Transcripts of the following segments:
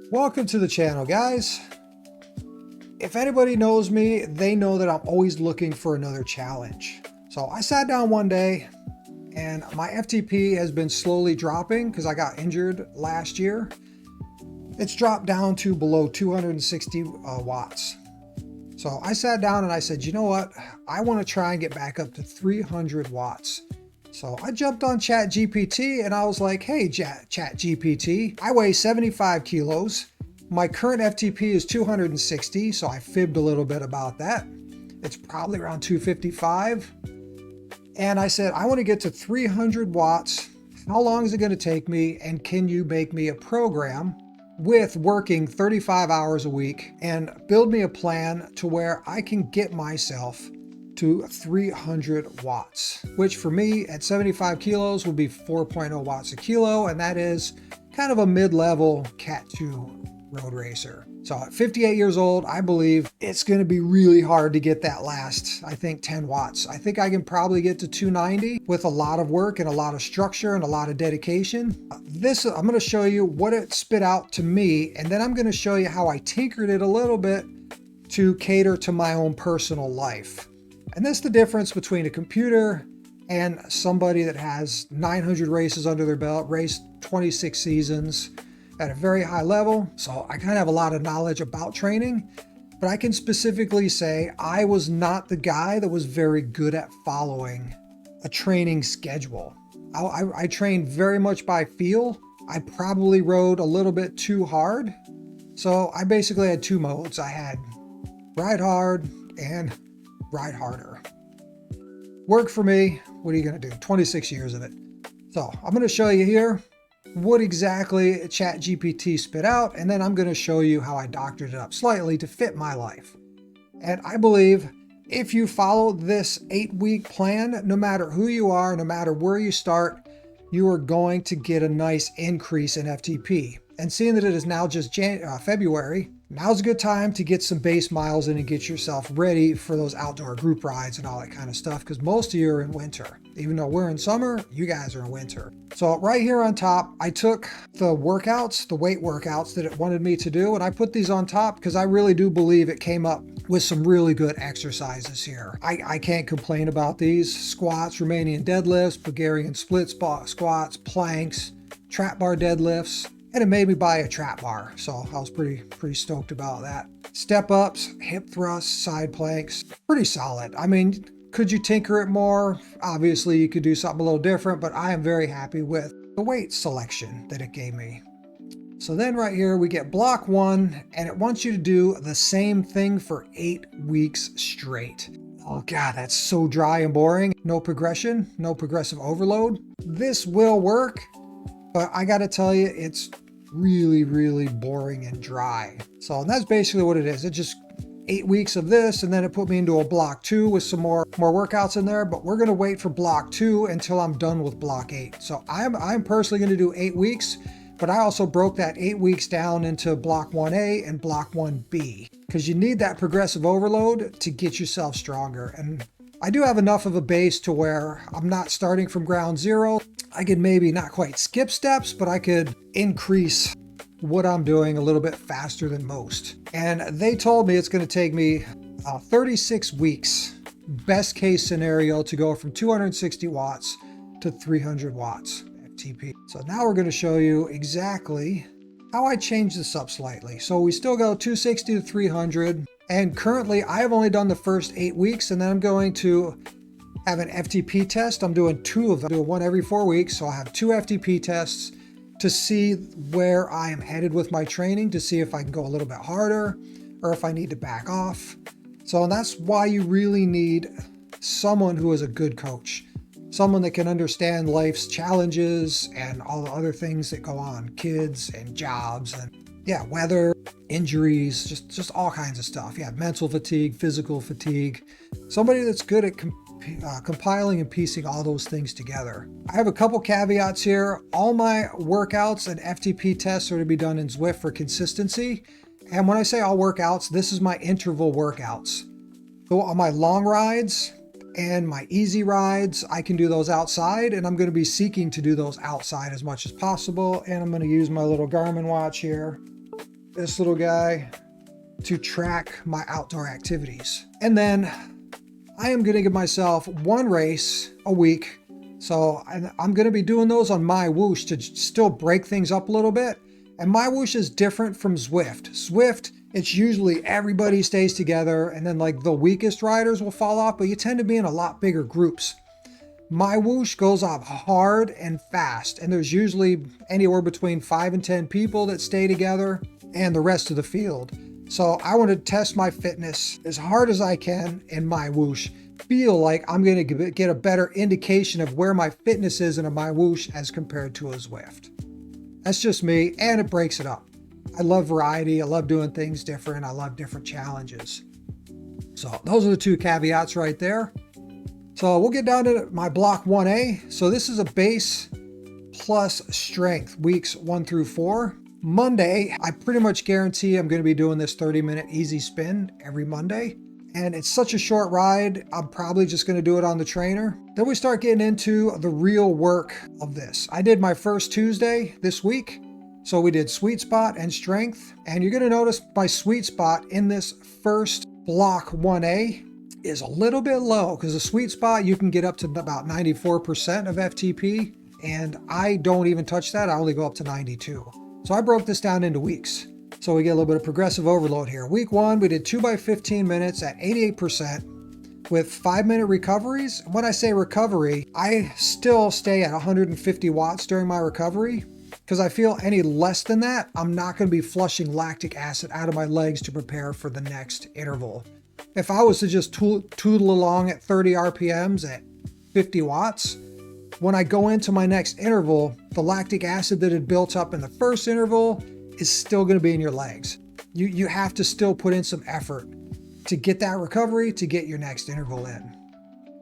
Welcome to the channel, guys. If anybody knows me, they know that I'm always looking for another challenge. So I sat down one day and my FTP has been slowly dropping because I got injured last year. It's dropped down to below 260 watts. So I sat down and I said, you know what? I want to try and get back up to 300 watts. So I jumped on ChatGPT and I was like, hey, ChatGPT, I weigh 75 kilos. My current FTP is 260, so I fibbed a little bit about that. It's probably around 255. And I said, I want to get to 300 watts. How long is it going to take me? And can you make me a program with working 35 hours a week and build me a plan to where I can get myself to 300 watts, which for me at 75 kilos would be 4.0 watts a kilo. And that is kind of a mid-level Cat 2 road racer. So at 58 years old, I believe it's going to be really hard to get that last, I think 10 watts. I think I can probably get to 290 with a lot of work and a lot of structure and a lot of dedication. I'm going to show you what it spit out to me, and then I'm going to show you how I tinkered it a little bit to cater to my own personal life. And that's the difference between a computer and somebody that has 900 races under their belt, raced 26 seasons at a very high level. So I kind of have a lot of knowledge about training, but I can specifically say I was not the guy that was very good at following a training schedule. I trained very much by feel. I probably rode a little bit too hard. So I basically had two modes. I had ride hard and ride harder. Worked for me. What are you going to do? 26 years of it. So I'm going to show you here what exactly ChatGPT spit out, and then I'm going to show you how I doctored it up slightly to fit my life. And I believe if you follow this 8-week plan, no matter who you are, no matter where you start, you are going to get a nice increase in FTP. And seeing that it is now just February, now's a good time to get some base miles in and get yourself ready for those outdoor group rides and all that kind of stuff, because most of you are in winter. Even though we're in summer, you guys are in winter. So right here on top, I took the workouts, the weight workouts that it wanted me to do, and I put these on top because I really do believe it came up with some really good exercises here. I can't complain about these. Squats, Romanian deadlifts, Bulgarian split squats, planks, trap bar deadlifts, and it made me buy a trap bar. So I was pretty stoked about that. Step ups, hip thrusts, side planks, pretty solid. I mean, could you tinker it more? Obviously you could do something a little different, but I am very happy with the weight selection that it gave me. So then right here we get block 1, and it wants you to do the same thing for 8 weeks straight. Oh God, that's so dry and boring. No progression, no progressive overload. This will work, but I gotta tell you, it's really boring and dry. So that's basically what it is. It just 8 weeks of this, and then it put me into a block 2 with some more workouts in there, but we're gonna wait for block 2 until I'm done with block 8. So I'm personally gonna do 8 weeks, but I also broke that 8 weeks down into block 1A and block 1B, because you need that progressive overload to get yourself stronger. And I do have enough of a base to where I'm not starting from ground zero. I could maybe not quite skip steps, but I could increase what I'm doing a little bit faster than most. And they told me it's going to take me 36 weeks, best case scenario, to go from 260 watts to 300 watts FTP. So now we're going to show you exactly how I changed this up slightly. So we still go 260 to 300. And currently I have only done the first 8 weeks, and then I'm going to have an FTP test. I'm doing 2 of them. I do one every 4 weeks. So I have 2 FTP tests to see where I am headed with my training, to see if I can go a little bit harder or if I need to back off. So that's why you really need someone who is a good coach, someone that can understand life's challenges and all the other things that go on, kids and jobs and weather, injuries, just all kinds of stuff. Mental fatigue, physical fatigue, somebody that's good at compiling and piecing all those things together. I have a couple caveats here. All my workouts and FTP tests are to be done in Zwift for consistency. And when I say all workouts, this is my interval workouts. So on my long rides and my easy rides, I can do those outside, and I'm going to be seeking to do those outside as much as possible. And I'm going to use my little Garmin watch here this little guy to track my outdoor activities. And then I am going to give myself one race a week. So I'm going to be doing those on My Whoosh to still break things up a little bit. And My Whoosh is different from Zwift. Zwift, it's usually everybody stays together and then like the weakest riders will fall off, but you tend to be in a lot bigger groups. My Whoosh goes off hard and fast, and there's usually anywhere between 5 and 10 people that stay together and the rest of the field. So I want to test my fitness as hard as I can in My Whoosh. Feel like I'm going to get a better indication of where my fitness is in a My Whoosh as compared to a Zwift. That's just me, and it breaks it up. I love variety. I love doing things different. I love different challenges. So those are the two caveats right there. So we'll get down to my block 1A. So this is a base plus strength, weeks 1 through 4. Monday, I pretty much guarantee I'm going to be doing this 30-minute easy spin every Monday. And it's such a short ride, I'm probably just going to do it on the trainer. Then we start getting into the real work of this. I did my first Tuesday this week. So we did sweet spot and strength. And you're going to notice my sweet spot in this first block 1A is a little bit low, because the sweet spot you can get up to about 94% of FTP, and I don't even touch that. I only go up to 92. So I broke this down into weeks. So we get a little bit of progressive overload here. Week 1, we did 2 by 15 minutes at 88% with 5-minute recoveries. When I say recovery, I still stay at 150 watts during my recovery, because I feel any less than that, I'm not going to be flushing lactic acid out of my legs to prepare for the next interval. If I was to just tootle along at 30 RPMs at 50 watts, when I go into my next interval, the lactic acid that had built up in the first interval is still going to be in your legs. You have to still put in some effort to get that recovery, to get your next interval in.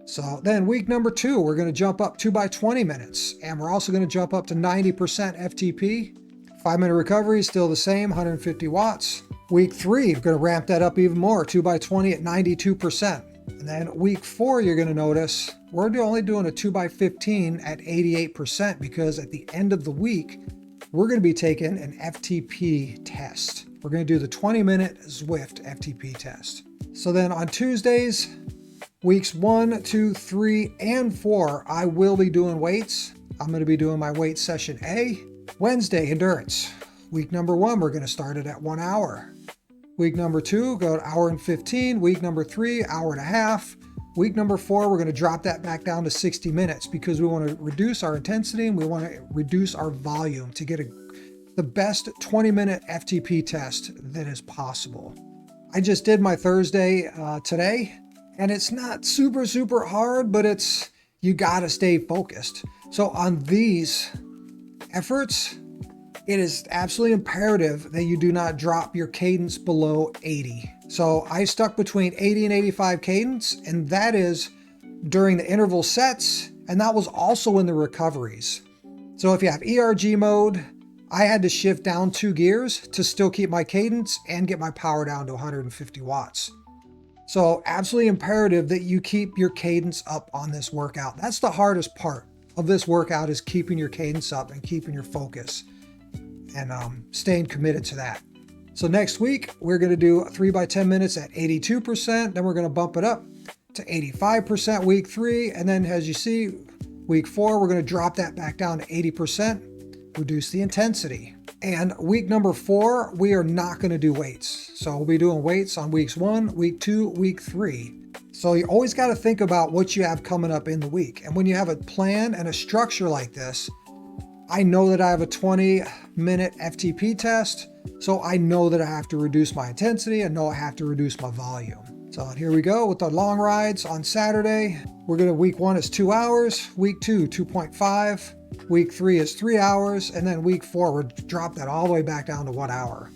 So then week number 2, we're going to jump up 2 by 20 minutes, and we're also going to jump up to 90% FTP. 5-minute recovery is still the same, 150 watts. Week 3, we're going to ramp that up even more, 2 by 20 at 92%. And then week 4, you're going to notice we're only doing a 2 by 15 at 88%, because at the end of the week, we're going to be taking an FTP test. We're going to do the 20-minute Zwift FTP test. So then on Tuesdays, weeks 1, 2, 3, and 4, I will be doing weights. I'm going to be doing my weight session A. Wednesday, endurance. Week number 1, we're going to start it at 1 hour. Week number 2, go to 1 hour and 15. Week number 3, 1.5 hours. Week number 4, we're going to drop that back down to 60 minutes because we want to reduce our intensity and we want to reduce our volume to get the best 20-minute FTP test that is possible. I just did my Thursday today, and it's not super hard, but you got to stay focused. So on these efforts, it is absolutely imperative that you do not drop your cadence below 80. So I stuck between 80 and 85 cadence, and that is during the interval sets, and that was also in the recoveries. So if you have ERG mode, I had to shift down 2 gears to still keep my cadence and get my power down to 150 watts. So absolutely imperative that you keep your cadence up on this workout. That's the hardest part of this workout, is keeping your cadence up and keeping your focus and staying committed to that. So next week, we're going to do 3 by 10 minutes at 82%. Then we're going to bump it up to 85% week 3. And then as you see, week 4, we're going to drop that back down to 80%, reduce the intensity. And week number 4, we are not going to do weights. So we'll be doing weights on weeks 1, week 2, week 3. So you always got to think about what you have coming up in the week. And when you have a plan and a structure like this, I know that I have a 20-minute FTP test, so I know that I have to reduce my intensity. I know I have to reduce my volume. So here we go with the long rides on Saturday. Week 1 is 2 hours, week 2, 2.5, week 3 is 3 hours, and then week 4, we'll drop that all the way back down to 1 hour.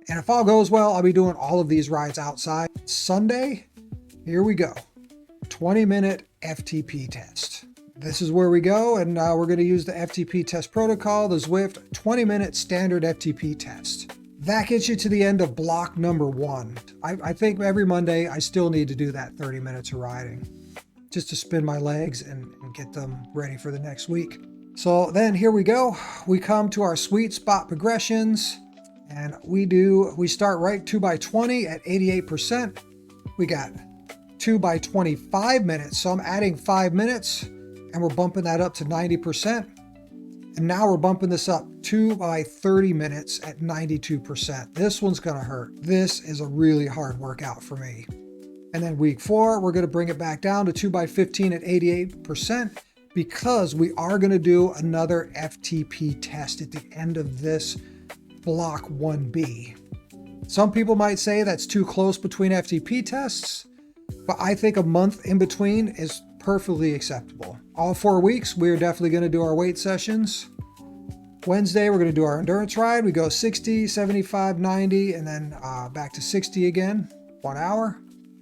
And if all goes well, I'll be doing all of these rides outside. Sunday, here we go. 20-minute FTP test. This is where we go, and we're going to use the FTP test protocol, the Zwift 20-minute standard FTP test. That gets you to the end of block number 1. I think every Monday I still need to do that 30 minutes of riding just to spin my legs and get them ready for the next week. So then here we go. We come to our sweet spot progressions, And we start right 2x20 at 88%. We got 2x25 minutes. So I'm adding 5 minutes and we're bumping that up to 90%. And now we're bumping this up 2x30 minutes at 92%. This one's gonna hurt. This is a really hard workout for me. And then week 4, we're gonna bring it back down to 2x15 at 88% because we are gonna do another FTP test at the end of this block 1B. Some people might say that's too close between FTP tests, but I think a month in between is perfectly acceptable. All 4 weeks, we're definitely going to do our weight sessions. Wednesday, we're going to do our endurance ride. We go 60, 75, 90, and then back to 60 again, 1 hour.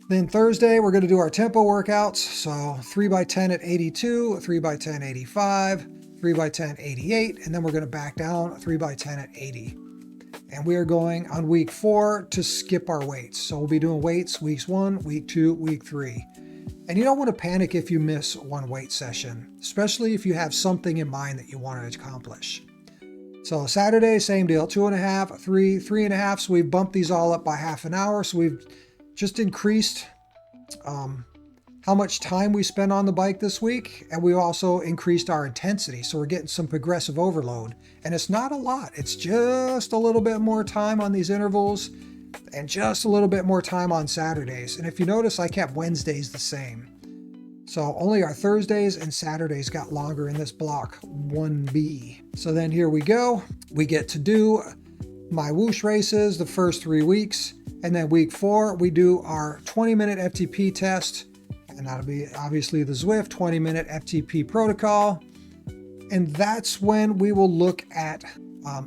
Then Thursday, we're going to do our tempo workouts. So 3x10 at 82, 3x10, 85, 3x10, 88, and then we're going to back down 3x10 at 80. And we are going on week 4 to skip our weights. So we'll be doing weights weeks 1, week 2, week 3. And you don't want to panic if you miss one weight session, especially if you have something in mind that you want to accomplish. So Saturday, same deal, 2.5, 3, 3.5. So we've bumped these all up by half an hour. So we've just increased how much time we spend on the bike this week. And we also increased our intensity. So we're getting some progressive overload. And it's not a lot. It's just a little bit more time on these intervals and just a little bit more time on Saturdays. And if you notice, I kept Wednesdays the same. So only our Thursdays and Saturdays got longer in this block 1B. So then here we go. We get to do My Whoosh races the first 3 weeks. And then week 4, we do our 20-minute FTP test. And that'll be obviously the Zwift 20-minute FTP protocol. And that's when we will look at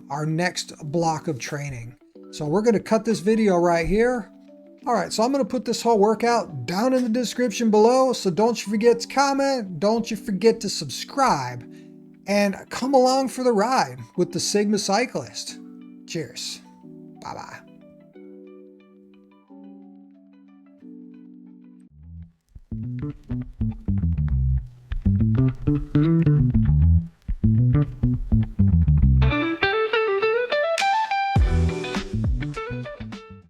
our next block of training. So we're going to cut this video right here. All right, so I'm going to put this whole workout down in the description below. So don't you forget to comment. Don't you forget to subscribe. And come along for the ride with the Sigma Cyclist. Cheers. Bye-bye.